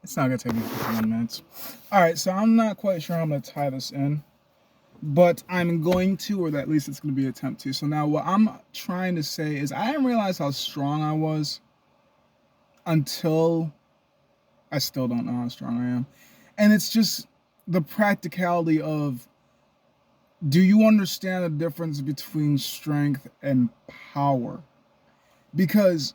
It's not gonna take me 15 minutes. All right, so I'm not quite sure how I'm gonna tie this in, but I'm going to, or at least it's gonna be an attempt to. So now what I'm trying to say is I didn't realize how strong I was until I still don't know how strong I am. And it's just the practicality of, do you understand the difference between strength and power? Because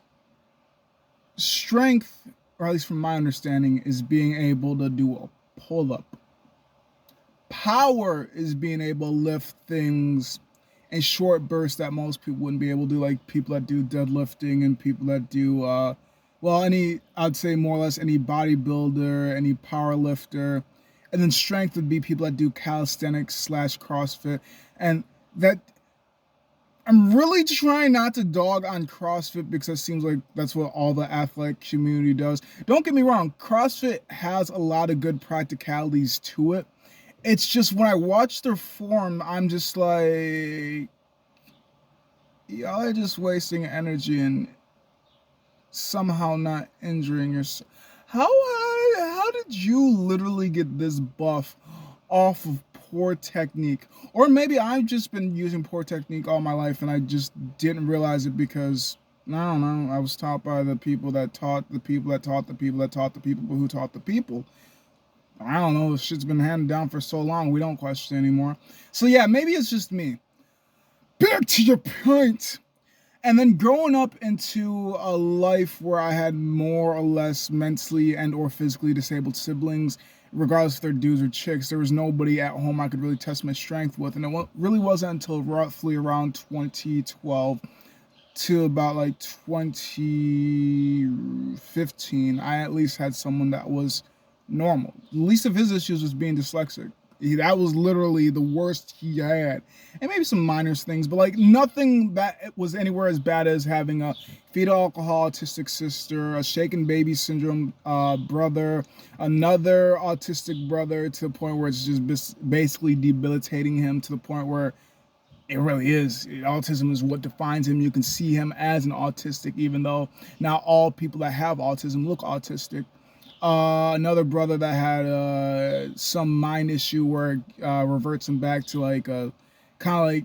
strength, or at least from my understanding, is being able to do a pull up. Power is being able to lift things in short bursts that most people wouldn't be able to do, like people that do deadlifting and people that do, I'd say more or less any bodybuilder, any power lifter. And then strength would be people that do calisthenics slash CrossFit. And that I'm really trying not to dog on CrossFit because it seems like that's what all the athletic community does. Don't get me wrong, CrossFit has a lot of good practicalities to it. It's just when I watch their form, I'm just like, y'all are just wasting energy and somehow not injuring yourself. How did you literally get this buff off of poor technique? Or maybe I've just been using poor technique all my life and I just didn't realize it because I don't know, I was taught by the people that taught the people that taught the people that taught the people who taught the people. I don't know, shit's been handed down for so long, we don't question anymore. So yeah, maybe it's just me. Back to your point. And then growing up into a life where I had more or less mentally and or physically disabled siblings, regardless if they're dudes or chicks, there was nobody at home I could really test my strength with. And it really wasn't until roughly around 2012 to about like 2015, I at least had someone that was normal. The least of his issues was being dyslexic. That was literally the worst he had. And maybe some minor things, but like nothing that was anywhere as bad as having a fetal alcohol autistic sister, a shaken baby syndrome brother, another autistic brother, to the point where it's just basically debilitating him to the point where it really is. Autism is what defines him. You can see him as an autistic, even though not all people that have autism look autistic. Another brother that had some mind issue where it reverts him back to like kind of like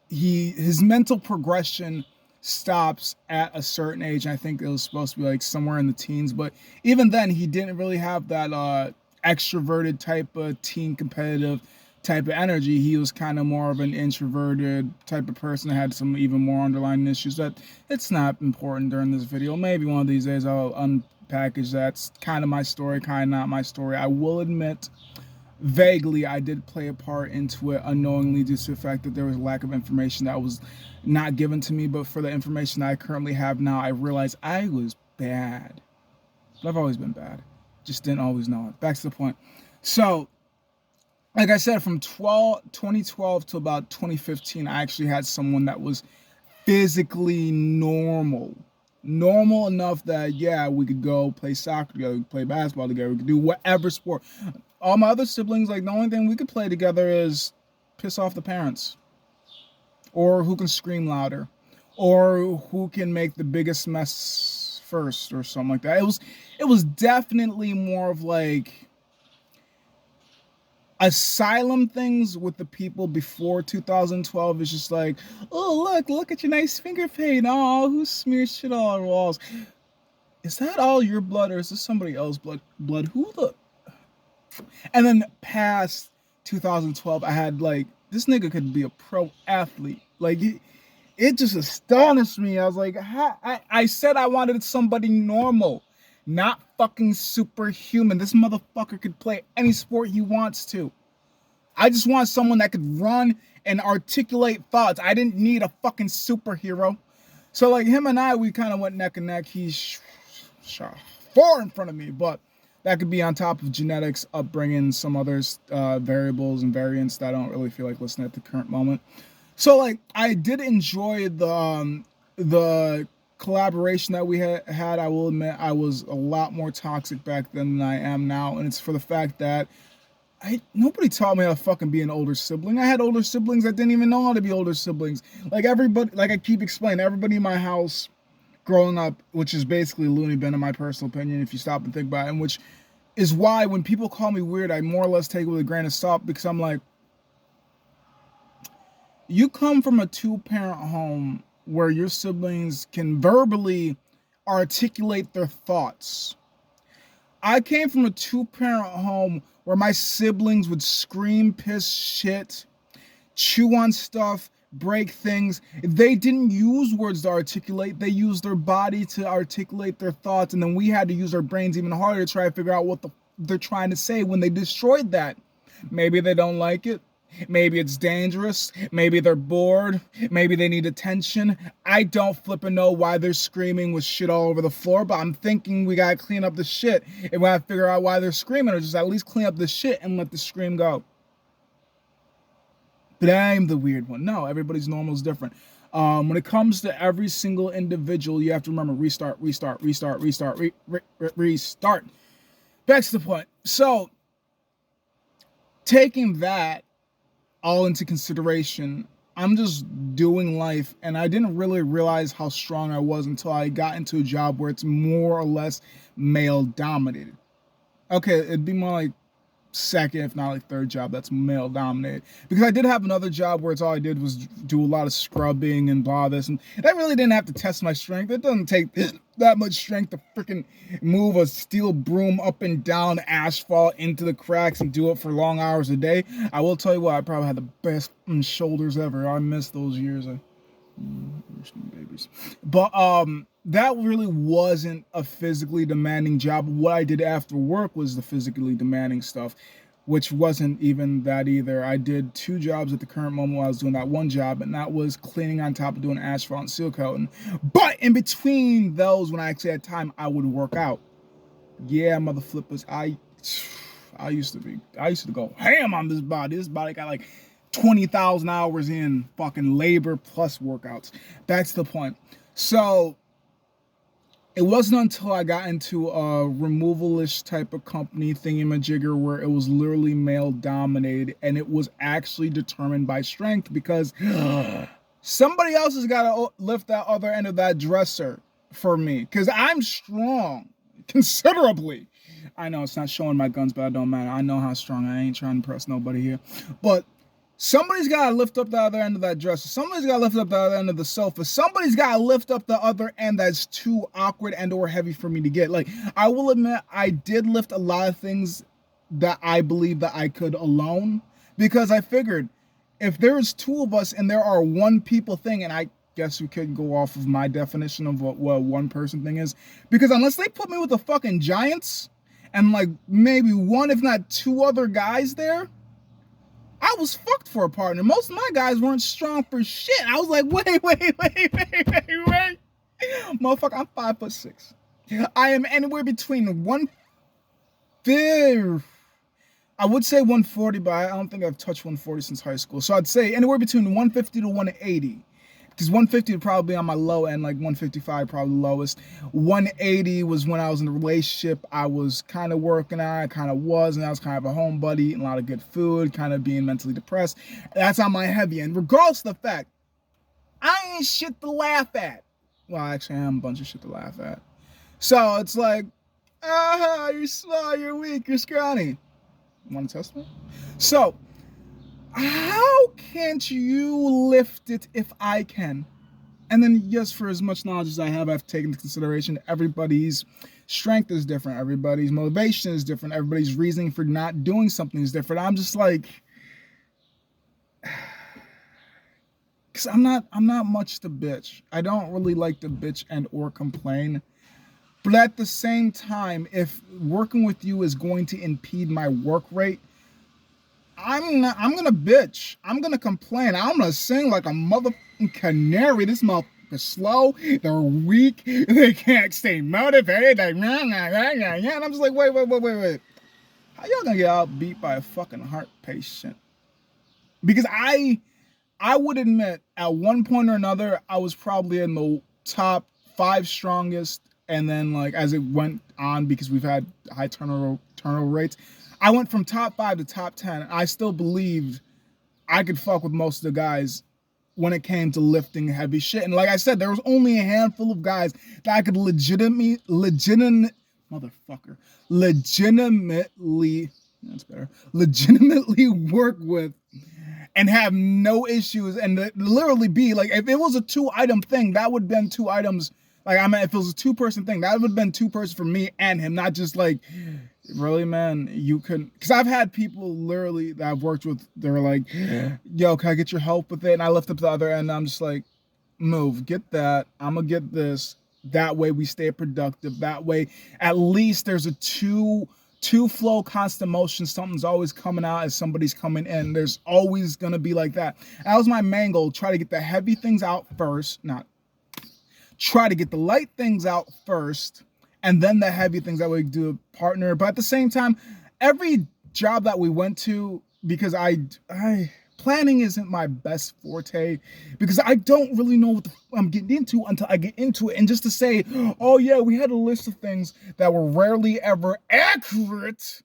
his mental progression stops at a certain age. I think it was supposed to be like somewhere in the teens, but even then he didn't really have that extroverted type of teen competitive type of energy. He was kind of more of an introverted type of person that had some even more underlying issues that it's not important during this video. Maybe one of these days I'll unpackage that's kind of my story, kind of not my story. I will admit vaguely I did play a part into it unknowingly due to the fact that there was a lack of information that was not given to me. But for the information that I currently have now, I realized I was bad. But I've always been bad, just didn't always know it. Back to the point. So like I said, from 2012 to about 2015, I actually had someone that was physically normal. Normal enough that, yeah, we could go play soccer together, we could play basketball together, we could do whatever sport. All my other siblings, like, the only thing we could play together is piss off the parents. Or who can scream louder. Or who can make the biggest mess first or something like that. It was definitely more of like asylum things with the people before 2012 is just like, oh, look at your nice finger paint. Oh, who smeared shit all on the walls? Is that all your blood or is this somebody else's blood? Who the? And then past 2012, I had like, this nigga could be a pro athlete. Like, it just astonished me. I was like, I said I wanted somebody normal, not fucking superhuman. This motherfucker could play any sport he wants to. I just want someone that could run and articulate thoughts. I didn't need a fucking superhero. So like him and I, we kind of went neck and neck. He's far in front of me, but that could be on top of genetics, upbringing, some other variables and variants that I don't really feel like listening at the current moment. So like I did enjoy the collaboration that we had. I will admit I was a lot more toxic back then than I am now, and it's for the fact that nobody taught me how to fucking be an older sibling. I had older siblings that didn't even know how to be older siblings. Like everybody, like I keep explaining, everybody in my house growing up, which is basically loony bin in my personal opinion, if you stop and think about it, in which is why when people call me weird, I more or less take it with a grain of salt, because I'm like, you come from a two-parent home where your siblings can verbally articulate their thoughts. I came from a two-parent home where my siblings would scream, piss, shit, chew on stuff, break things. They didn't use words to articulate. They used their body to articulate their thoughts, and then we had to use our brains even harder to try to figure out what they're trying to say when they destroyed that. Maybe they don't like it. Maybe it's dangerous. Maybe they're bored. Maybe they need attention. I don't flippin' know why they're screaming with shit all over the floor, but I'm thinking we gotta clean up the shit. And we gotta figure out why they're screaming, or just at least clean up the shit and let the scream go. But I'm the weird one. No, everybody's normal is different. When it comes to every single individual, you have to remember restart. That's the point. So, taking that all into consideration, I'm just doing life, and I didn't really realize how strong I was until I got into a job where it's more or less male dominated. Okay, it'd be more like second, if not like third job that's male dominated, because I did have another job where it's all I did was do a lot of scrubbing and blah this, and that really didn't have to test my strength. It doesn't take that much strength to freaking move a steel broom up and down asphalt into the cracks and do it for long hours a day. I will tell you what, I probably had the best shoulders ever. I miss those years. Babies. But that really wasn't a physically demanding job. What I did after work was the physically demanding stuff, which wasn't even that either. I did 2 jobs at the current moment while I was doing that one job, and that was cleaning on top of doing asphalt and seal coating. But in between those, when I actually had time, I would work out. Yeah, mother flippers, I used to go ham on this body. This body got like 20,000 hours in fucking labor plus workouts. That's the point. So it wasn't until I got into a removal-ish type of company thingamajigger where it was literally male dominated, and it was actually determined by strength, because somebody else has got to lift that other end of that dresser for me, because I'm strong considerably. I know it's not showing my guns, but it don't matter. I know how strong I ain't trying to impress nobody here. But somebody's got to lift up the other end of that dresser. Somebody's got to lift up the other end of the sofa. Somebody's got to lift up the other end that's too awkward and or heavy for me to get. Like, I will admit, I did lift a lot of things that I believe that I could alone, because I figured if there's 2 of us and there are one people thing, and I guess we could go off of my definition of what one person thing is, because unless they put me with the fucking giants and like maybe 1, if not 2 other guys there, I was fucked for a partner. Most of my guys weren't strong for shit. I was like, wait. Motherfucker, I'm 5'6". I am anywhere between I would say 140, but I don't think I've touched 140 since high school. So I'd say anywhere between 150 to 180. Because 150 would probably be on my low end, like 155 probably lowest. 180 was when I was in a relationship. I was kind of working on it, kind of was, and I was kind of a homebody, eating a lot of good food, kind of being mentally depressed. That's on my heavy end, regardless of the fact I ain't shit to laugh at. Well, actually, I am a bunch of shit to laugh at. So it's like, you're small, you're weak, you're scrawny. Want to test me? So, how can't you lift it if I can? And then, yes, for as much knowledge as I have, I've taken into consideration everybody's strength is different. Everybody's motivation is different. Everybody's reasoning for not doing something is different. I'm just like, because I'm not much to bitch. I don't really like to bitch and or complain. But at the same time, if working with you is going to impede my work rate, I'm gonna bitch. I'm gonna complain. I'm gonna sing like a motherfucking canary. This motherfucker's slow. They're weak. They can't stay motivated. Like, nah. And I'm just like, wait. How y'all gonna get outbeat by a fucking heart patient? Because I would admit, at one point or another, I was probably in the top 5 strongest. And then, like, as it went on, because we've had high turnover rates, I went from top 5 to top 10. I still believed I could fuck with most of the guys when it came to lifting heavy shit. And like I said, there was only a handful of guys that I could legitimately motherfucker, legitimately, that's better, legitimately work with and have no issues, and literally be like, if it was a 2-item thing, that would have been 2 items. Like, I mean, if it was a 2-person thing, that would have been 2 person for me and him, not just like, really, man, you couldn't. Because I've had people literally that I've worked with, they're like, yo, can I get your help with it? And I lift up the other end, and I'm just like, move, get that. I'm gonna get this. That way we stay productive. That way, at least there's a two flow constant motion. Something's always coming out as somebody's coming in. There's always gonna be like that. That was my main goal. Try to get the heavy things out first. Not try to get the light things out first, and then the heavy things. That way we do a partner. But at the same time, every job that we went to, because I planning isn't my best forte, because I don't really know what the I'm getting into until I get into it. And just to say, oh yeah, we had a list of things that were rarely ever accurate.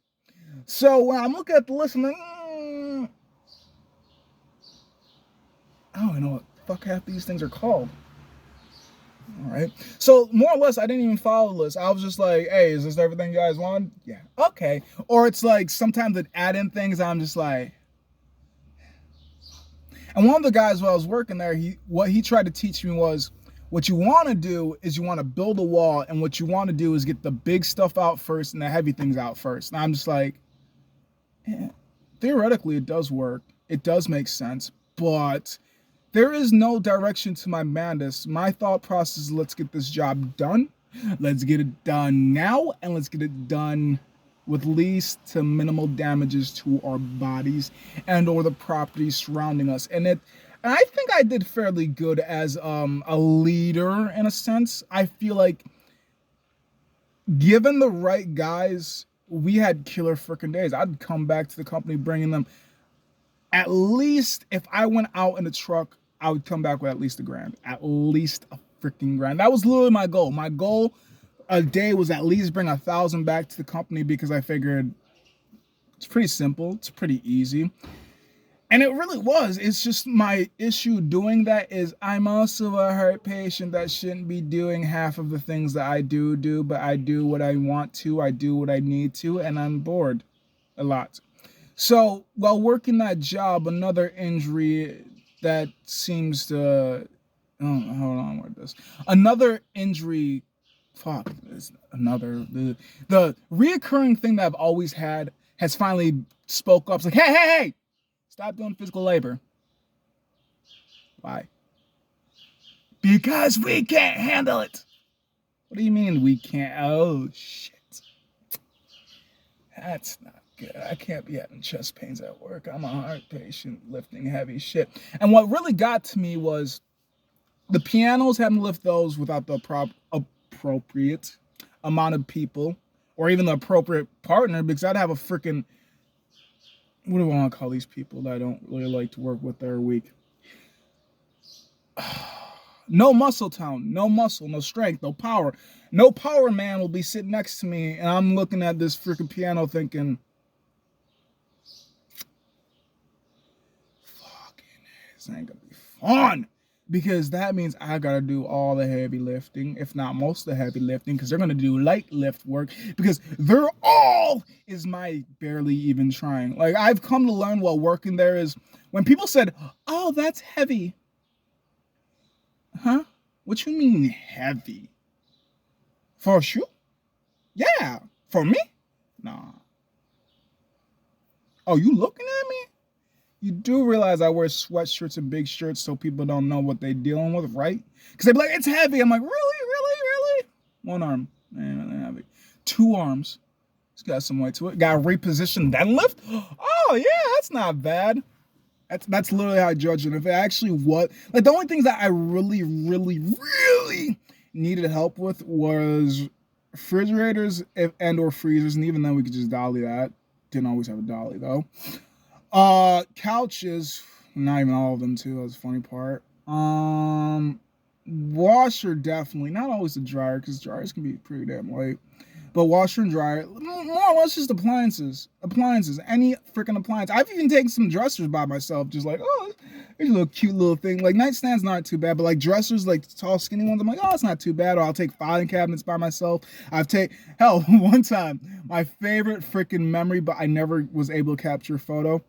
So when I'm looking at the list, I'm like, I don't even know what the fuck half these things are called. All right. So more or less, I didn't even follow the list. I was just like, hey, is this everything you guys want? Yeah. Okay. Or it's like sometimes it add in things. I'm just like, and one of the guys while I was working there, what he tried to teach me was, what you want to do is you want to build a wall, and what you want to do is get the big stuff out first and the heavy things out first. And I'm just like, theoretically it does work. It does make sense, but there is no direction to my madness. My thought process is, let's get this job done. Let's get it done now, and let's get it done with least to minimal damages to our bodies and or the properties surrounding us. And I think I did fairly good as a leader in a sense. I feel like given the right guys, we had killer freaking days. I'd come back to the company bringing them at least, if I went out in a truck, I would come back with at least $1,000, at least a freaking grand. That was literally my goal. My goal a day was at least bring 1,000 back to the company, because I figured it's pretty simple. It's pretty easy. And it really was. It's just my issue doing that is I'm also a heart patient that shouldn't be doing half of the things that I do, but I do what I want to, I do what I need to, and I'm bored a lot. So while working that job, another injury that seems to, oh, hold on with this. Another injury, fuck, is another, the reoccurring thing that I've always had has finally spoke up. It's like, hey, stop doing physical labor. Why? Because we can't handle it. What do you mean we can't? Oh, shit. That's not good. I can't be having chest pains at work. I'm a heart patient lifting heavy shit. And what really got to me was the pianos, having to lift those without the appropriate amount of people, or even the appropriate partner, because I'd have a freaking, what do I want to call these people that I don't really like to work with that are weak? No muscle tone, no muscle, no strength, no power. No power man will be sitting next to me, and I'm looking at this freaking piano thinking, fucking, this ain't gonna be fun. Because that means I gotta do all the heavy lifting, if not most of the heavy lifting, because they're gonna do light lift work, because they're all is my barely even trying. Like, I've come to learn while working there is, when people said, oh, that's heavy. Huh? What you mean heavy? For a shoe? Yeah. For me? Nah. Oh, you looking at me? You do realize I wear sweatshirts and big shirts so people don't know what they're dealing with, right? Because they be like, it's heavy. I'm like, really? One arm. Man, heavy. 2 arms. It's got some weight to it. Got a repositioned deadlift? Oh, yeah, that's not bad. That's literally how I judge it. If it actually what, like, the only things that I really needed help with was refrigerators and or freezers, and even then we could just dolly that. Didn't always have a dolly though. Couches, not even all of them too. That's the funny part. Washer definitely, not always the dryer, because dryers can be pretty damn light. But washer and dryer, more or less just appliances, any freaking appliance. I've even taken some dressers by myself, just like, oh, here's a little cute little thing. Like nightstands not too bad, but like dressers, like tall skinny ones, I'm like, oh, it's not too bad. Or I'll take filing cabinets by myself. Hell, one time, my favorite freaking memory, but I never was able to capture a photo.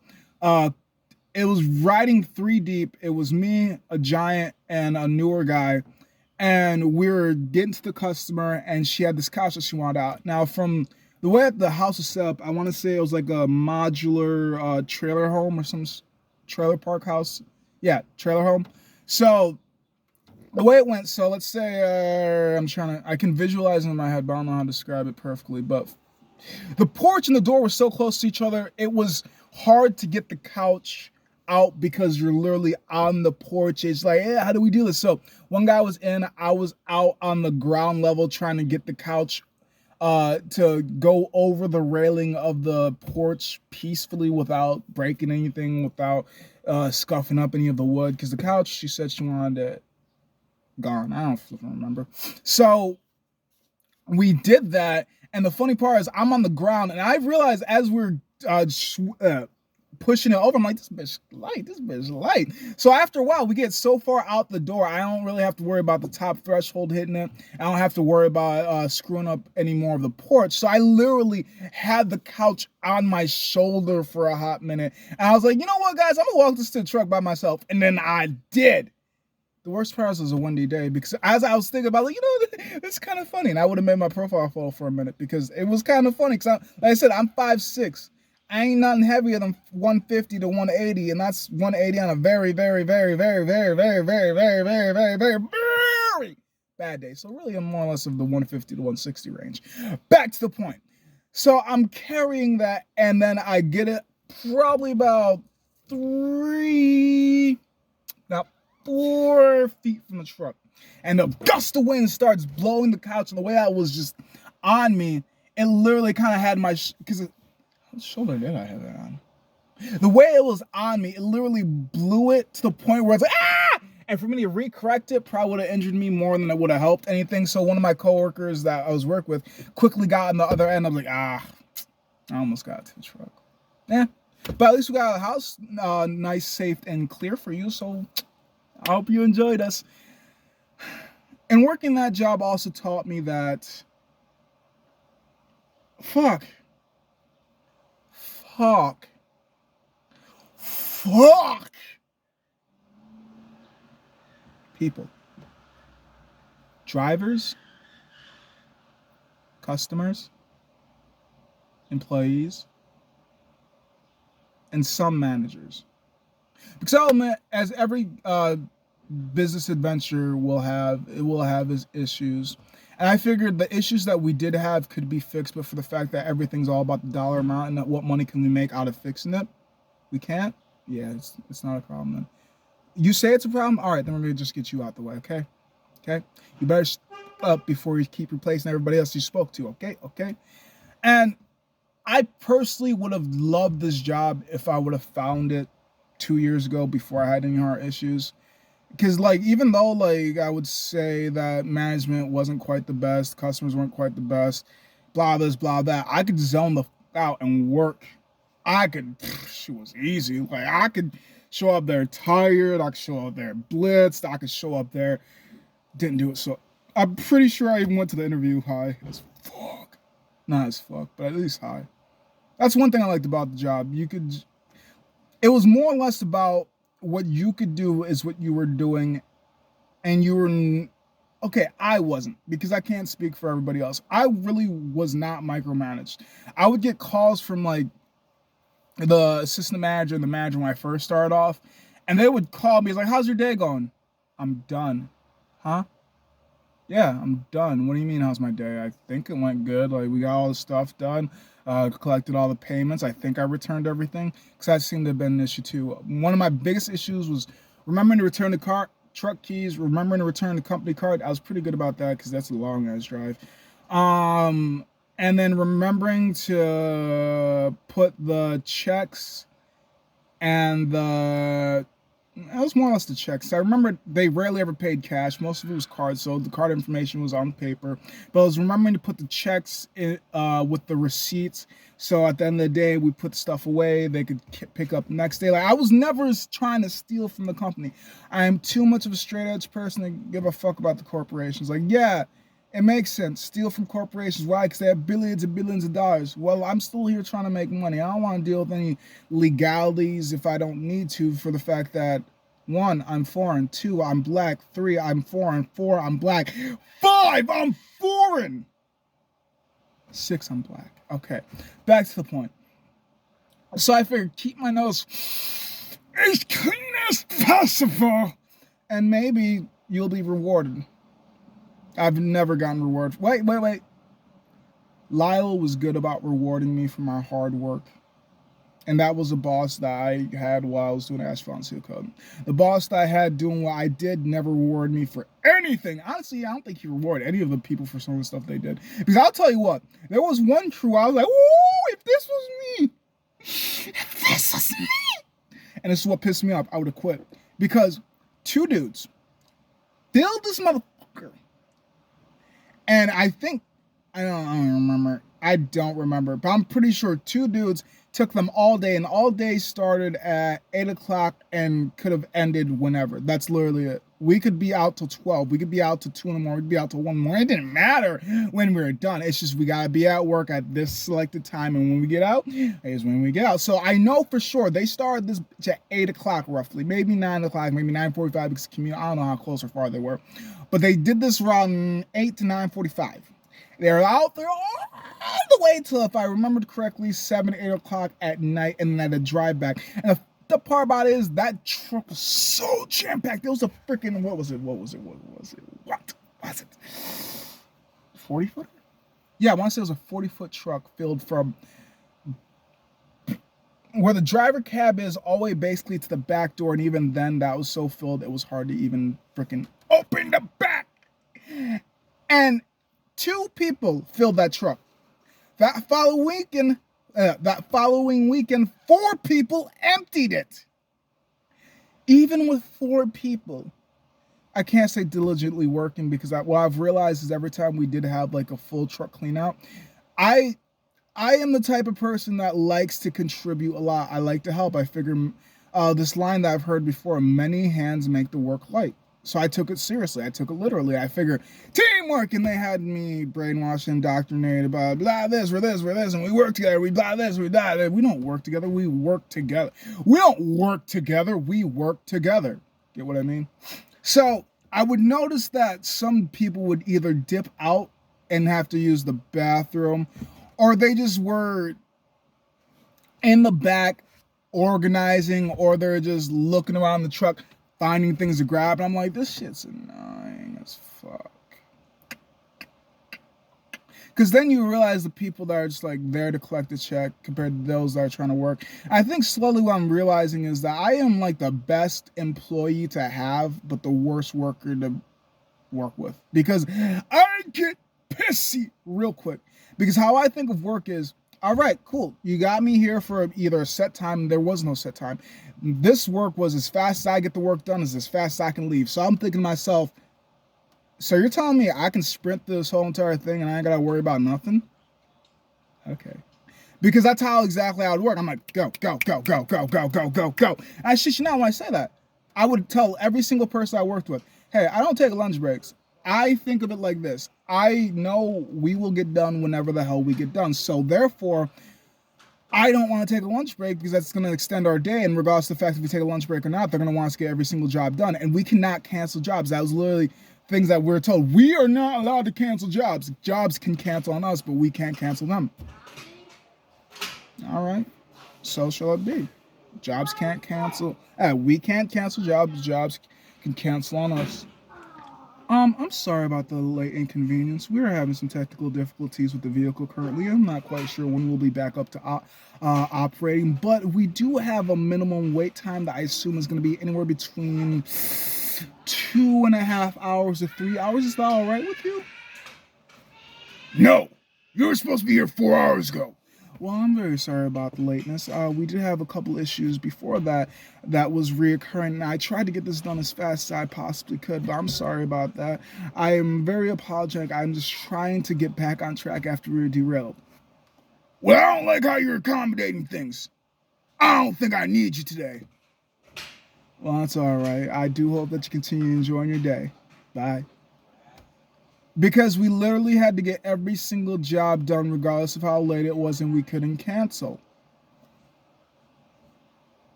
It was riding 3 deep. It was me, a giant, and a newer guy. And we were getting to the customer, and she had this couch that she wanted out. Now, from the way the house was set up, I want to say it was like a modular trailer home or some trailer park house. Yeah, trailer home. So the way it went, so let's say I can visualize it in my head, but I don't know how to describe it perfectly. But the porch and the door were so close to each other, it was hard to get the couch out because you're literally on the porch. It's like, hey, how do we do this? So one guy was in, I was out on the ground level trying to get the couch to go over the railing of the porch peacefully without breaking anything, without scuffing up any of the wood. Because the couch, she said she wanted it gone. I don't remember. So we did that. And the funny part is I'm on the ground, and I realized as we're pushing it over, I'm like, this bitch light. So after a while, we get so far out the door, I don't really have to worry about the top threshold hitting it. I don't have to worry about screwing up any more of the porch. So I literally had the couch on my shoulder for a hot minute. And I was like, you know what, guys, I'm gonna walk this to the truck by myself. And then I did. The worst part was a windy day, because as I was thinking about, like, it's kind of funny. And I would have made my profile photo for a minute because it was kind of funny. Because like I said, I'm 5'6". I ain't nothing heavier than 150 to 180, and that's 180 on a very, very, very, very, very, very, very, very, very, very, very, very bad day. So really, I'm more or less of the 150 to 160 range. Back to the point. So I'm carrying that, and then I get it probably about 4 feet from the truck, and a gust of wind starts blowing the couch, and the way that was just on me, it literally kind of had my what shoulder did I have that on? The way it was on me, it literally blew it to the point where it's like, ah! And for me to recorrect it probably would have injured me more than it would have helped anything. So one of my coworkers that I was working with quickly got on the other end. I was like, I almost got to the truck. Yeah. But at least we got a house nice, safe, and clear for you. So I hope you enjoyed us. And working that job also taught me that fuck people, drivers, customers, employees, and some managers. Because as every business adventure will have its issues. And I figured the issues that we did have could be fixed, but for the fact that everything's all about the dollar amount and what money can we make out of fixing it, we can't. Yeah, it's not a problem then. You say it's a problem? All right, then we're going to just get you out the way, okay? Okay? You better step up before you keep replacing everybody else you spoke to, okay? Okay? And I personally would have loved this job if I would have found it 2 years ago before I had any heart issues. Because, like, even though, like, I would say that management wasn't quite the best, customers weren't quite the best, blah, this, blah, that, I could zone the out and work. It was easy. Like, I could show up there tired, I could show up there blitzed, I could show up there, didn't do it. So, I'm pretty sure I even went to the interview high as fuck. Not as fuck, but at least high. That's one thing I liked about the job. It was more or less about what you could do is what you were doing, and you were, okay, I wasn't, because I can't speak for everybody else. I really was not micromanaged. I would get calls from, like, the assistant manager and the manager when I first started off, and they would call me, like, how's your day going? I'm done. Huh? Yeah, I'm done. What do you mean, how's my day? I think it went good. Like, we got all the stuff done. Collected all the payments. I think I returned everything, because that seemed to have been an issue too. One of my biggest issues was remembering to return the truck keys, remembering to return the company card. I was pretty good about that because that's a long ass drive. And then remembering to put the checks and the It was more or less the checks. I remember they rarely ever paid cash. Most of it was cards, so the card information was on paper. But I was remembering to put the checks in, with the receipts. So at the end of the day, we put stuff away. They could pick up next day. Like, I was never trying to steal from the company. I am too much of a straight edge person to give a fuck about the corporations. Like, yeah, it makes sense. Steal from corporations. Why? Because they have billions and billions of dollars. Well, I'm still here trying to make money. I don't want to deal with any legalities if I don't need to, for the fact that 1, I'm foreign. 2, I'm black. 3, I'm foreign. 4, I'm black. 5, I'm foreign. 6, I'm black. Okay, back to the point. So I figured keep my nose as clean as possible, and maybe you'll be rewarded. I've never gotten rewarded. Wait. Lyle was good about rewarding me for my hard work. And that was a boss that I had while I was doing Asphalt and Seal Code. The boss that I had doing what I did never rewarded me for anything. Honestly, I don't think he rewarded any of the people for some of the stuff they did. Because I'll tell you what, there was one crew I was like, ooh, if this was me. If this was me. And this is what pissed me off. I would have quit. Because 2 dudes build this motherfucker. And I think, I don't remember, but I'm pretty sure 2 dudes took them all day, and all day started at 8 o'clock and could have ended whenever. That's literally it. We could be out till 12. We could be out till 2 in the morning. We could be out till 1 in the morning. It didn't matter when we were done. It's just we got to be at work at this selected time, and when we get out, is when we get out. So I know for sure they started this at 8 o'clock roughly, maybe 9 o'clock, maybe 9:45 because commute. I don't know how close or far they were. But they did this around 8 to 9:45. They're out there all the way till, if I remembered correctly, 7, 8 o'clock at night, and then at a drive back. And the part about it is that truck was so jam-packed. There was a freaking, what was it? 40-foot? Yeah, I want to say it was a 40-foot truck filled from where the driver cab is all the way basically to the back door, and even then that was so filled it was hard to even freaking open the back. And 2 people filled that truck. That following weekend, 4 people emptied it. Even with 4 people, I can't say diligently working, because what I've realized is every time we did have like a full truck clean out, I am the type of person that likes to contribute a lot. I like to help. I figure this line that I've heard before, many hands make the work light. So I took it seriously. I took it literally. I figured teamwork, and they had me brainwashed and indoctrinated about blah this, we're this, and we work together. We blah this, we blah that. We don't work together. We work together. We don't work together. We work together. Get what I mean? So I would notice that some people would either dip out and have to use the bathroom, or they just were in the back organizing, or they're just looking around the truck, finding things to grab, and I'm like, this shit's annoying as fuck. Because then you realize the people that are just like there to collect a check compared to those that are trying to work. I think slowly what I'm realizing is that I am like the best employee to have, but the worst worker to work with. Because I get pissy real quick. Because how I think of work is, all right, cool. You got me here for either a set time. There was no set time. This work was as fast as I get the work done as fast as I can leave. So I'm thinking to myself, so you're telling me I can sprint through this whole entire thing and I ain't got to worry about nothing? Okay. Because that's how exactly I would work. I'm like, go. And I shit you not, when I say that, I would tell every single person I worked with, hey, I don't take lunch breaks. I think of it like this. I know we will get done whenever the hell we get done. So therefore, I don't want to take a lunch break, because that's going to extend our day. And regardless of the fact if we take a lunch break or not, they're going to want us to get every single job done. And we cannot cancel jobs. That was literally things that we're told. We are not allowed to cancel jobs. Jobs can cancel on us, but we can't cancel them. All right. So shall it be. Jobs can't cancel. We can't cancel jobs. Jobs can cancel on us. I'm sorry about the late inconvenience. We're having some technical difficulties with the vehicle currently. I'm not quite sure when we'll be back up to operating, but we do have a minimum wait time that I assume is going to be anywhere between 2.5 hours to 3 hours. Is that all right with you? No, you were supposed to be here 4 hours ago. Well, I'm very sorry about the lateness. We did have a couple issues before that was reoccurring. And I tried to get this done as fast as I possibly could, but I'm sorry about that. I am very apologetic. I'm just trying to get back on track after we were derailed. Well, I don't like how you're accommodating things. I don't think I need you today. Well, that's all right. I do hope that you continue enjoying your day. Bye. Because we literally had to get every single job done regardless of how late it was, and we couldn't cancel.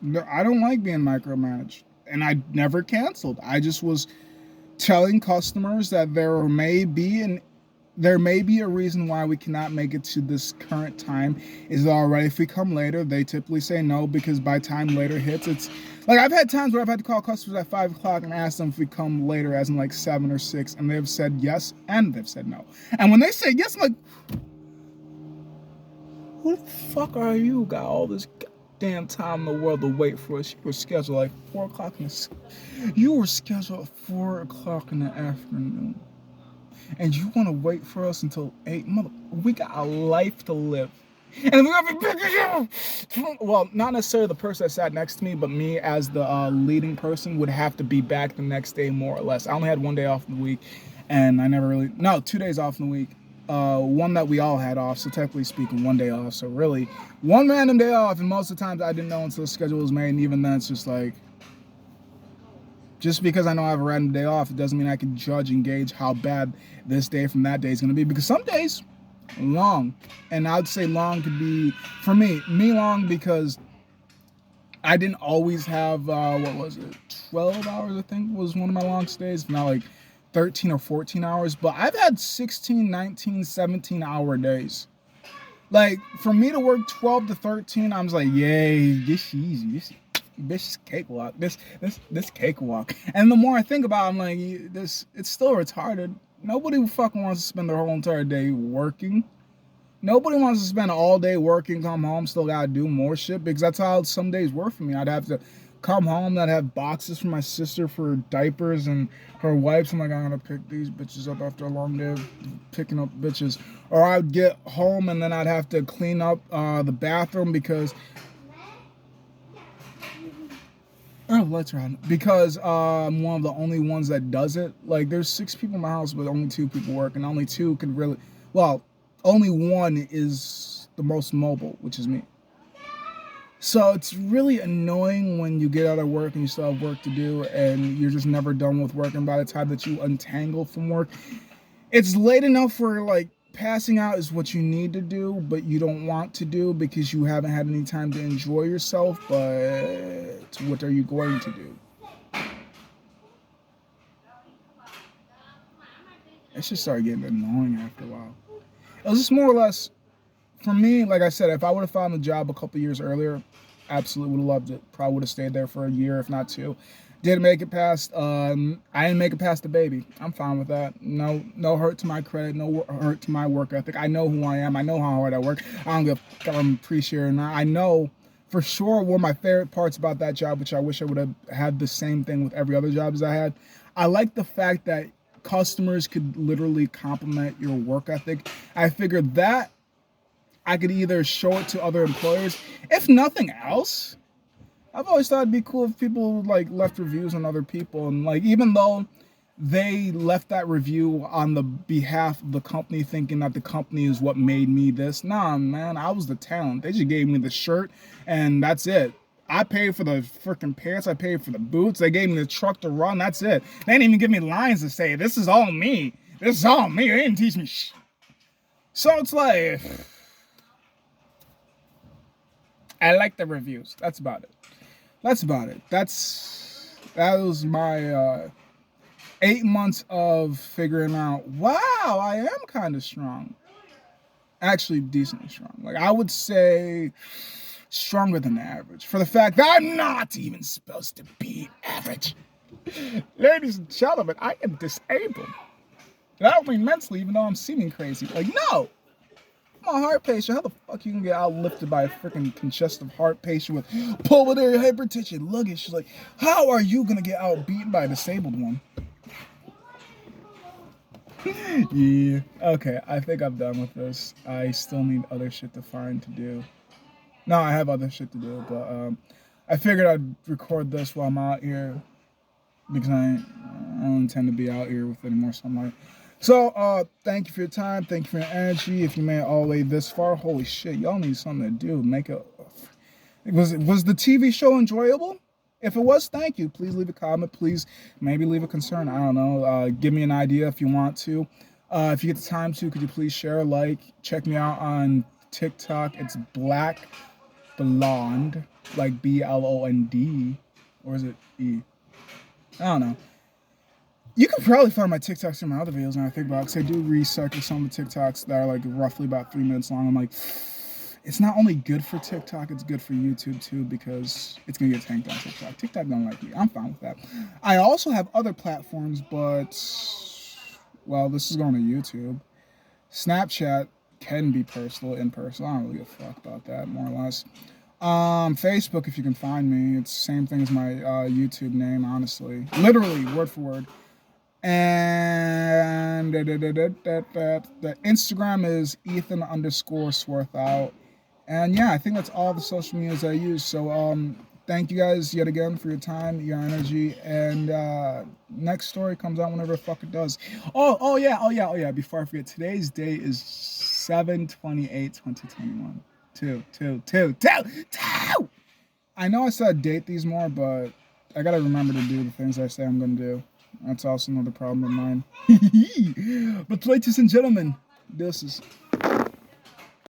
No, I don't like being micromanaged, and I never canceled. I just was telling customers that there may be a reason why we cannot make it to this current time. Is it all right if we come later? They typically say no, because by time later hits, it's like I've had times where I've had to call customers at 5 o'clock and ask them if we come later, as in like 7 or 6, and they've said yes and they've said no. And when they say yes, I'm like, who the fuck are you? Got all this damn time in the world to wait for us. You were scheduled like 4 o'clock you were scheduled at 4 o'clock in the afternoon. And you want to wait for us until 8? We got a life to live. And well, not necessarily the person that sat next to me, but me as the leading person would have to be back the next day, more or less. I only had 1 day off in the week, and I never really, no, 2 days off in the week. One that we all had off, so technically speaking, 1 day off. So really, one random day off, and most of the times I didn't know until the schedule was made, and even then it's just like, just because I know I have a random day off, it doesn't mean I can judge and gauge how bad this day from that day is going to be, because some days, long. And I would say long could be, for me long, because I didn't always have, 12 hours, I think, was one of my longest days, not like 13 or 14 hours, but I've had 16, 19, 17-hour days. Like, for me to work 12 to 13, I was like, yay, this is easy, this cakewalk, this cakewalk. And the more I think about it, I'm like, it's still retarded. Nobody fucking wants to spend their whole entire day working. Nobody wants to spend all day working, come home, still gotta do more shit, because that's how some days were for me. I'd have to come home, I'd have boxes for my sister for diapers and her wipes. I'm like, I'm gonna pick these bitches up after a long day of picking up bitches. Or I'd get home and then I'd have to clean up the bathroom, because lights are on. Because I'm one of the only ones that does it. Like, there's 6 people in my house, but only 2 people work, and only 2 could really, well, only 1 is the most mobile, which is me. So it's really annoying when you get out of work and you still have work to do, and you're just never done with work, and by the time that you untangle from work, it's late enough for, like, passing out is what you need to do, but you don't want to do because you haven't had any time to enjoy yourself. But what are you going to do? It should start getting annoying after a while. It was just more or less, for me, like I said, if I would have found a job a couple years earlier, absolutely would have loved it. Probably would have stayed there for a year, if not 2. Didn't make it past, I didn't make it past the baby. I'm fine with that. No hurt to my credit, no hurt to my work ethic. I know who I am. I know how hard I work. I don't give a fuck, I'm appreciated or not. I know for sure one of my favorite parts about that job, which I wish I would have had the same thing with every other job as I had. I like the fact that customers could literally compliment your work ethic. I figured that I could either show it to other employers, if nothing else. I've always thought it'd be cool if people like left reviews on other people, and like, even though they left that review on the behalf of the company, thinking that the company is what made me this. Nah, man, I was the talent. They just gave me the shirt, and that's it. I paid for the freaking pants. I paid for the boots. They gave me the truck to run. That's it. They didn't even give me lines to say, this is all me. This is all me. They didn't teach me shit. So it's like, I like the reviews. That's about it. That was my 8 months of figuring out, wow, I am kind of strong. Actually, decently strong. Like, I would say stronger than average, for the fact that I'm not even supposed to be average. Ladies and gentlemen, I am disabled. Not only mentally, even though I'm seeming crazy. Like, no. I'm a heart patient. How the fuck you can get outlifted by a freaking congestive heart patient with pulmonary hypertension, luggage? Like, how are you gonna get outbeaten by a disabled one? Yeah. Okay, I think I'm done with this. I still need other shit to find to do. No, I have other shit to do, but I figured I'd record this while I'm out here because I don't intend to be out here with any more sunlight. So, thank you for your time. Thank you for your energy. If you made it all the way this far, holy shit, y'all need something to do. Make it. Was the TV show enjoyable? If it was, thank you. Please leave a comment. Please maybe leave a concern. I don't know. Give me an idea if you want to. If you get the time to, could you please share, like, check me out on TikTok. It's Black Blonde, like BLOND, or is it E? I don't know. You can probably find my TikToks in my other videos now I think about it, because I do recycle some of the TikToks that are like roughly about 3 minutes long. I'm like, it's not only good for TikTok, it's good for YouTube too, because it's gonna get tanked on TikTok. TikTok don't like me. I'm fine with that. I also have other platforms, but well, this is going to YouTube. Snapchat can be personal, in person. I don't really give a fuck about that, more or less. Facebook, if you can find me, it's the same thing as my YouTube name, honestly. Literally, word for word. And the Instagram is Ethan_Swarthout. And yeah, I think that's all the social medias I use. So thank you guys yet again for your time, your energy, and next story comes out whenever the fuck it does. Oh yeah. Before I forget, today's date is 7/28/2021. Two. I know I said date these more, but I gotta remember to do the things I say I'm gonna do. That's also another problem of mine. But ladies and gentlemen, this is